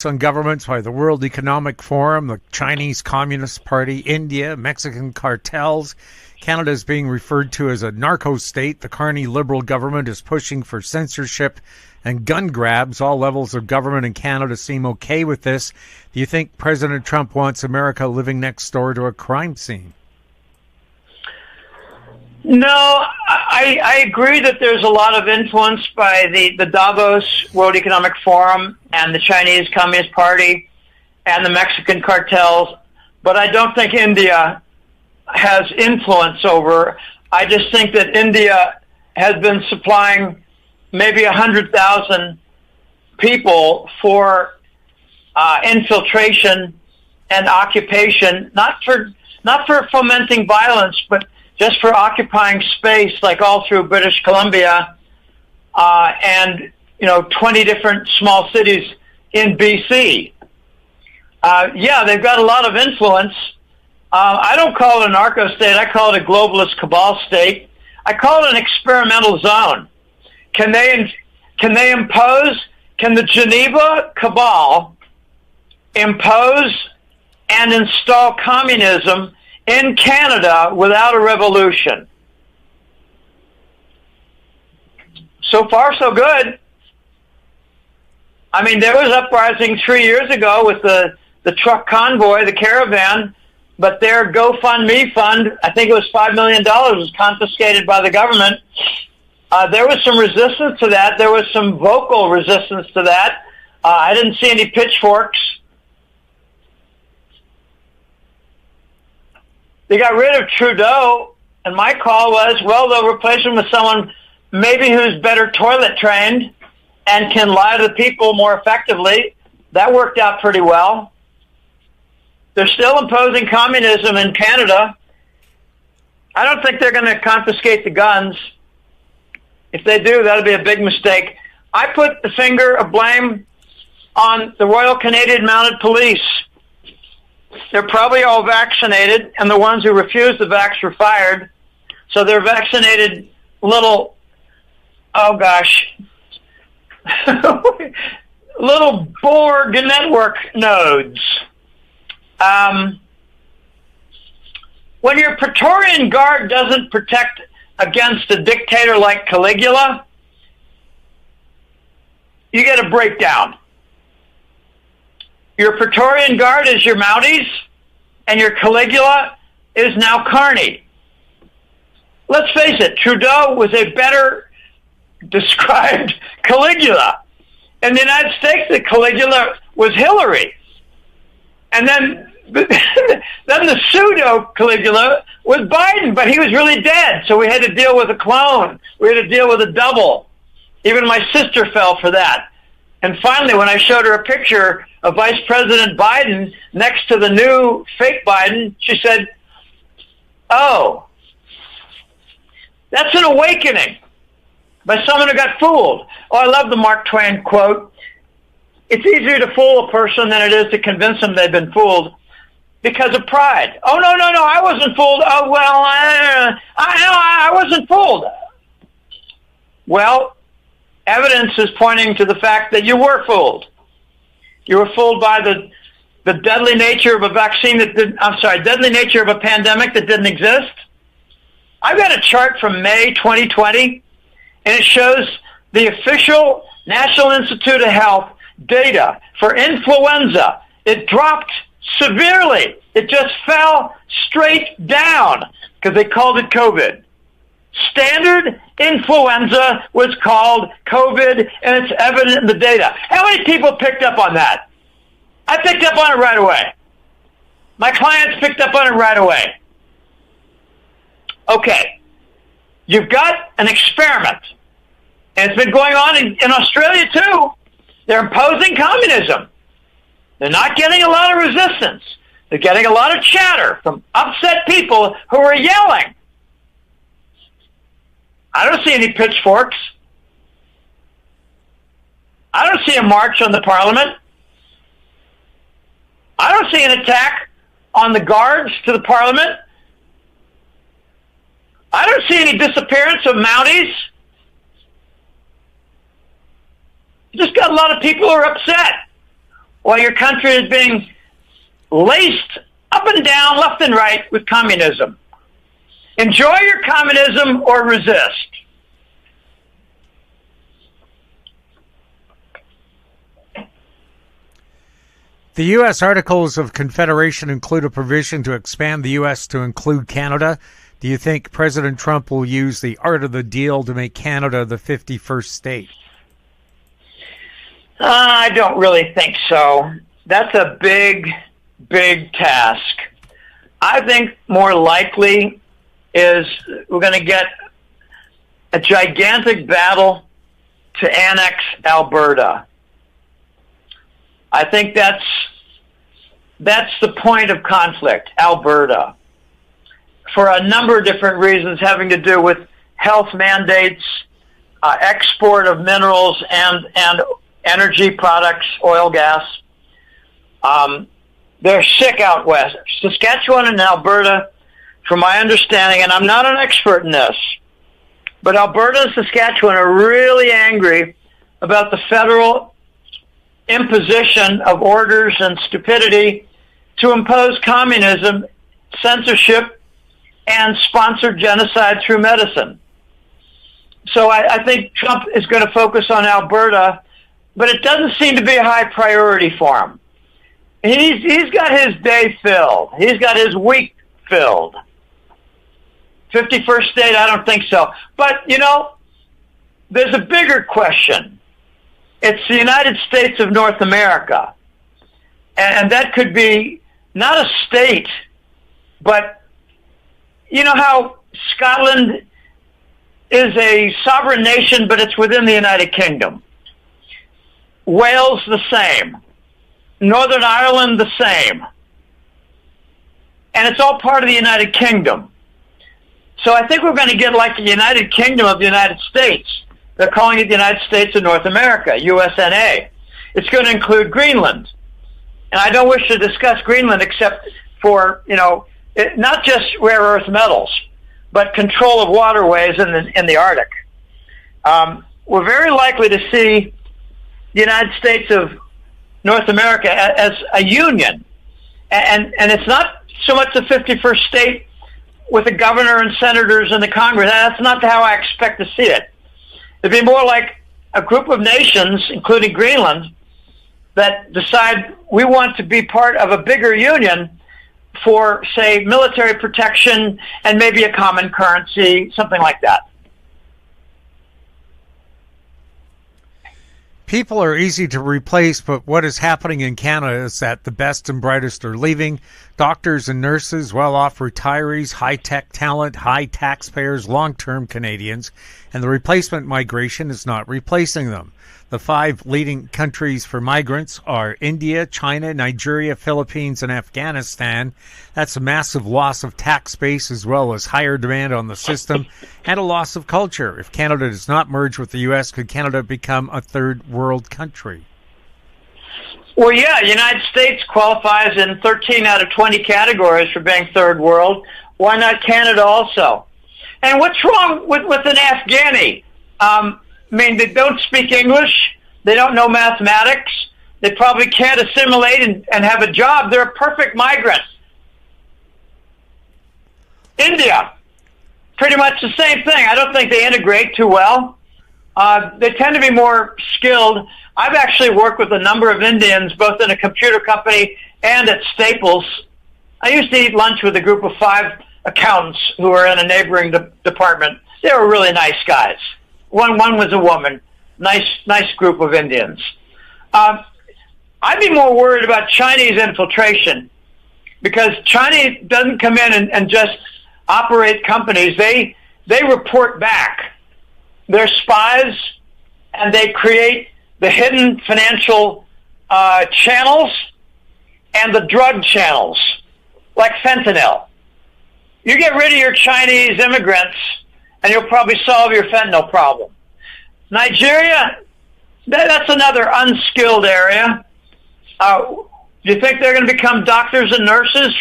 on governments by the World Economic Forum, the Chinese Communist Party, India, Mexican cartels. Canada is being referred to as a narco state. The Carney Liberal government is pushing for censorship and gun grabs. All levels of government in Canada seem okay with this. Do you think President Trump wants America living next door to a crime scene? No, I agree that there's a lot of influence by the Davos World Economic Forum and the Chinese Communist Party and the Mexican cartels, but I don't think India has influence over. I just think that India has been supplying maybe 100,000 people for infiltration and occupation, not for fomenting violence, but just for occupying space, like all through British Columbia, and 20 different small cities in BC. Yeah, they've got a lot of influence. I don't call it a narco state. I call it a globalist cabal state. I call it an experimental zone. Can they impose? Can the Geneva cabal impose and install communism in Canada without a revolution? So far, so good. I mean, there was uprising 3 years ago with the truck convoy, the caravan, but their GoFundMe fund, I think it was $5 million, was confiscated by the government. There was some resistance to that. There was some vocal resistance to that. I didn't see any pitchforks. They got rid of Trudeau, and my call was, well, they'll replace him with someone maybe who's better toilet trained and can lie to the people more effectively. That worked out pretty well. They're still imposing communism in Canada. I don't think they're going to confiscate the guns. If they do, that'll be a big mistake. I put the finger of blame on the Royal Canadian Mounted Police. They're probably all vaccinated, and the ones who refused the vax were fired. So they're vaccinated little, little Borg network nodes. When your Praetorian Guard doesn't protect against a dictator like Caligula, you get a breakdown. Your Praetorian Guard is your Mounties, and your Caligula is now Carney. Let's face it, Trudeau was a better described Caligula. In the United States, the Caligula was Hillary. And then the pseudo-Caligula was Biden, but he was really dead, so we had to deal with a clone. We had to deal with a double. Even my sister fell for that. And finally, when I showed her a picture of Vice President Biden next to the new fake Biden, she said, oh, that's an awakening by someone who got fooled. Oh, I love the Mark Twain quote. It's easier to fool a person than it is to convince them they've been fooled because of pride. Oh, no, I wasn't fooled. Oh, well, I wasn't fooled. Well, evidence is pointing to the fact that you were fooled. You were fooled by the deadly nature of a vaccine deadly nature of a pandemic that didn't exist. I've got a chart from May 2020, and it shows the official National Institute of Health data for influenza. It dropped severely. It just fell straight down because they called it COVID. Standard influenza was called COVID, and it's evident in the data. How many people picked up on that? I picked up on it right away. My clients picked up on it right away. Okay, you've got an experiment, and it's been going on in Australia too. They're imposing communism. They're not getting a lot of resistance. They're getting a lot of chatter from upset people who are yelling. I don't see any pitchforks. I don't see a march on the parliament. I don't see an attack on the guards to the parliament. I don't see any disappearance of Mounties. You just got a lot of people who are upset. while your country is being laced up and down, left and right with communism. Enjoy your communism or resist. The U.S. Articles of Confederation include a provision to expand the U.S. to include Canada. Do you think President Trump will use the art of the deal to make Canada the 51st state? I don't really think so. That's a big, big task. I think more likely is we're going to get a gigantic battle to annex Alberta. I think that's the point of conflict, Alberta, for a number of different reasons having to do with health mandates, export of minerals and energy products, oil, gas. They're sick out west. Saskatchewan and Alberta, from my understanding, and I'm not an expert in this, but Alberta and Saskatchewan are really angry about the federal imposition of orders and stupidity to impose communism, censorship, and sponsor genocide through medicine. So I think Trump is going to focus on Alberta, but it doesn't seem to be a high priority for him. He's got his day filled. He's got his week filled. 51st state, I don't think so. But, there's a bigger question. It's the United States of North America. And that could be not a state, but you know how Scotland is a sovereign nation, but it's within the United Kingdom. Wales, the same. Northern Ireland, the same. And it's all part of the United Kingdom. So I think we're going to get like the United Kingdom of the United States. They're calling it the United States of North America, USNA. It's going to include Greenland. And I don't wish to discuss Greenland except for, not just rare earth metals, but control of waterways in the Arctic. We're very likely to see the United States of North America as a union. And it's not so much the 51st state with the governor and senators and the Congress. That's not how I expect to see it. It'd be more like a group of nations, including Greenland, that decide we want to be part of a bigger union for, say, military protection and maybe a common currency, something like that. People are easy to replace, but what is happening in Canada is that the best and brightest are leaving. Doctors and nurses, well-off retirees, high-tech talent, high taxpayers, long-term Canadians, and the replacement migration is not replacing them. The 5 leading countries for migrants are India, China, Nigeria, Philippines, and Afghanistan. That's a massive loss of tax base as well as higher demand on the system and a loss of culture. If Canada does not merge with the U.S., could Canada become a third world country? Well, yeah, the United States qualifies in 13 out of 20 categories for being third world. Why not Canada also? And what's wrong with an Afghani? They don't speak English. They don't know mathematics. They probably can't assimilate and have a job. They're a perfect migrant. India, pretty much the same thing. I don't think they integrate too well. They tend to be more skilled. I've actually worked with a number of Indians, both in a computer company and at Staples. I used to eat lunch with a group of 5 accountants who were in a neighboring department. They were really nice guys. One was a woman. Nice group of Indians. I'd be more worried about Chinese infiltration because China doesn't come in and just operate companies. They report back. They're spies, and they create the hidden financial channels and the drug channels, like fentanyl. You get rid of your Chinese immigrants, and you'll probably solve your fentanyl problem. Nigeria, that's another unskilled area. Do you think they're going to become doctors and nurses?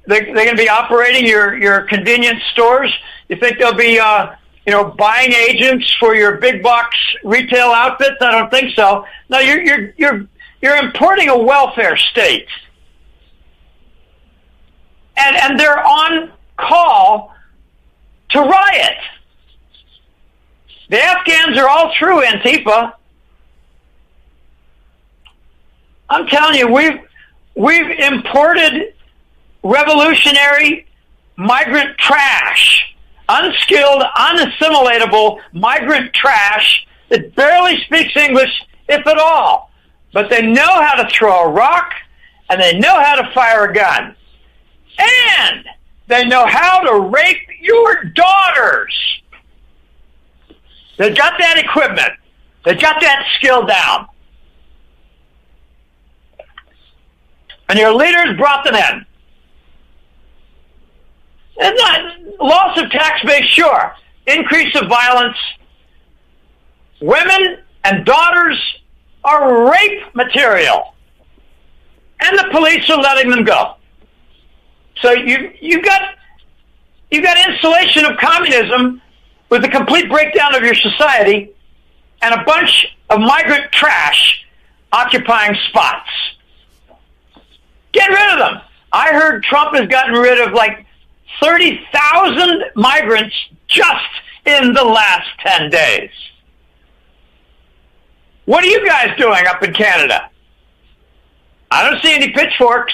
They're going to be operating your convenience stores? You think they'll be buying agents for your big box retail outfits? I don't think so. No, you're You're importing a welfare state. And they're on call to riot. The Afghans are all through Antifa. I'm telling you, we've imported revolutionary migrant trash, unskilled, unassimilatable migrant trash that barely speaks English, if at all. But they know how to throw a rock, and they know how to fire a gun. And they know how to rape your daughters. They got that equipment. They got that skill down. And your leaders brought them in. And loss of tax base, sure. Increase of violence. Women and daughters are rape material. And the police are letting them go. So you got installation of communism with a complete breakdown of your society and a bunch of migrant trash occupying spots. Get rid of them. I heard Trump has gotten rid of like 30,000 migrants just in the last 10 days. What are you guys doing up in Canada? I don't see any pitchforks.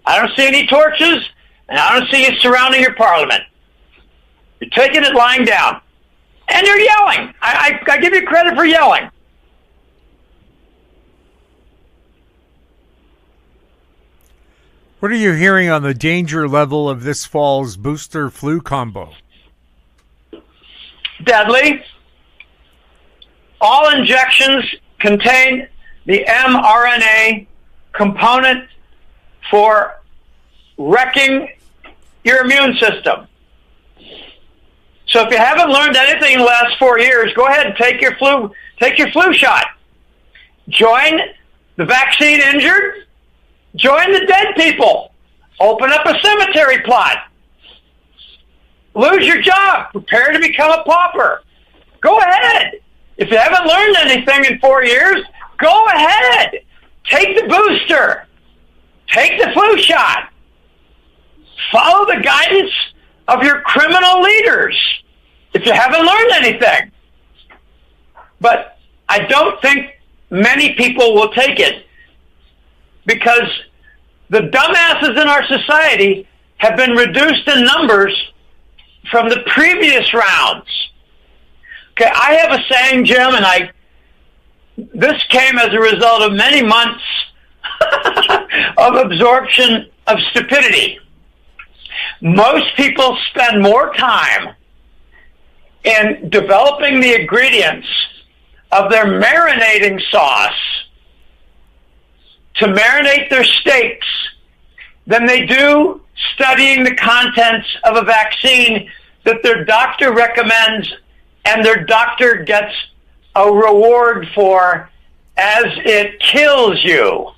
I don't see any torches. And I don't see you surrounding your parliament. You're taking it lying down. And you're yelling. I give you credit for yelling. What are you hearing on the danger level of this fall's booster flu combo? Deadly. All injections contain the mRNA component for wrecking your immune system. So if you haven't learned anything in the last 4 years, go ahead and take your flu shot. Join the vaccine injured. Join the dead people. Open up a cemetery plot. Lose your job. Prepare to become a pauper. Go ahead. If you haven't learned anything in 4 years, go ahead. Take the booster. Take the flu shot. Follow the guidance of your criminal leaders if you haven't learned anything. But I don't think many people will take it because the dumbasses in our society have been reduced in numbers from the previous rounds. Okay, I have a saying, Jim, and this came as a result of many months of absorption of stupidity. Most people spend more time in developing the ingredients of their marinating sauce to marinate their steaks than they do studying the contents of a vaccine that their doctor recommends and their doctor gets a reward for as it kills you.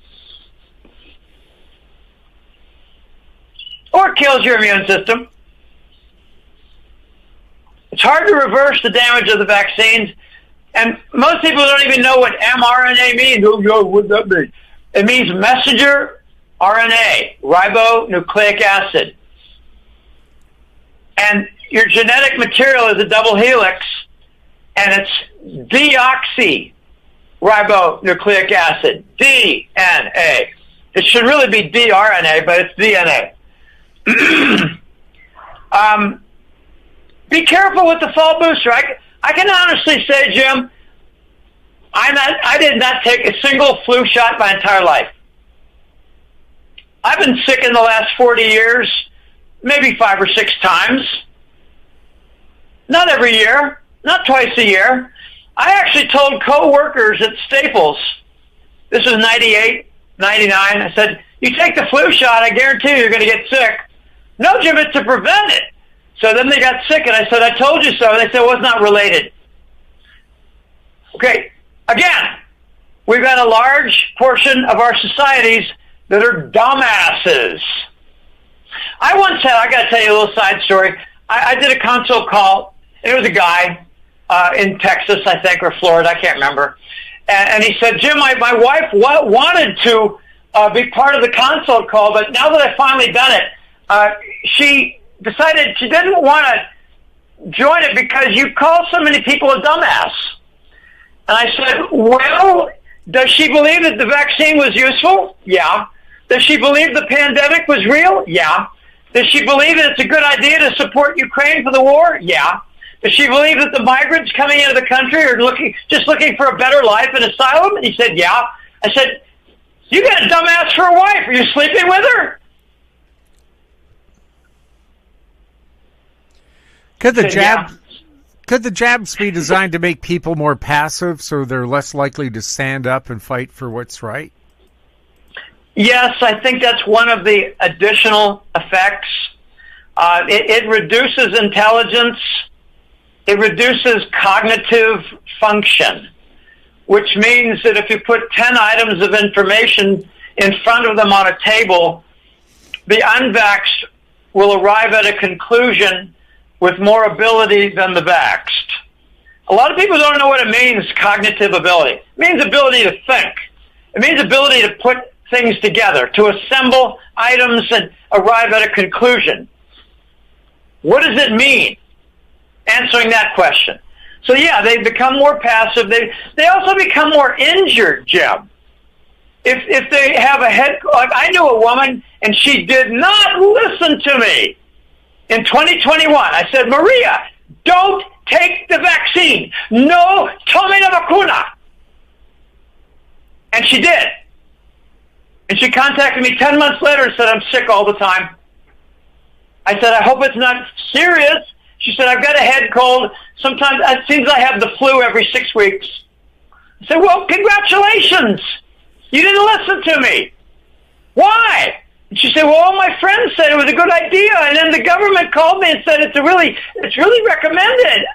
Or kills your immune system. It's hard to reverse the damage of the vaccines, and most people don't even know what mRNA means. What does that mean? It means messenger RNA, ribonucleic acid. And your genetic material is a double helix, and it's deoxyribonucleic acid, DNA. It should really be dRNA, but it's DNA. Be careful with the fall booster. I can honestly say, Jim, I did not take a single flu shot my entire life. I've been sick in the last 40 years, maybe 5 or 6 times. Not every year, not twice a year. I actually told co-workers at Staples, this was 98, 99, I said, you take the flu shot, I guarantee you're going to get sick. No, Jim, it's to prevent it. So then they got sick, and I said, I told you so. And they said, well, it's not related. Okay, again, we've got a large portion of our societies that are dumbasses. I once had, I got to tell you a little side story. I did a console call. It was a guy in Texas, I think, or Florida, I can't remember. And he said, Jim, my wife wanted to be part of the consult call, but now that I've finally done it, she decided she didn't want to join it because you call so many people a dumbass. And I said, well, does she believe that the vaccine was useful? Yeah. Does she believe the pandemic was real? Yeah. Does she believe that it's a good idea to support Ukraine for the war? Yeah. Does she believe that the migrants coming into the country are just looking for a better life and asylum? And he said, yeah. I said, you got a dumbass for a wife. Are you sleeping with her? Could the jabs be designed to make people more passive so they're less likely to stand up and fight for what's right? Yes, I think that's one of the additional effects. It reduces intelligence. It reduces cognitive function, which means that if you put 10 items of information in front of them on a table, the unvaxxed will arrive at a conclusion with more ability than the vaxxed. A lot of people don't know what it means, cognitive ability. It means ability to think. It means ability to put things together, to assemble items and arrive at a conclusion. What does it mean? Answering that question. So yeah, they become more passive. They also become more injured, Jim. If they have a head, like I knew a woman and she did not listen to me. In 2021, I said, Maria, don't take the vaccine. No, tome la vacuna. And she did. And she contacted me 10 months later and said, I'm sick all the time. I said, I hope it's not serious. She said, I've got a head cold. Sometimes it seems I have the flu every 6 weeks. I said, well, congratulations. You didn't listen to me. Why? And she said, well, all my friends said it was a good idea. And then the government called me and said, it's really recommended.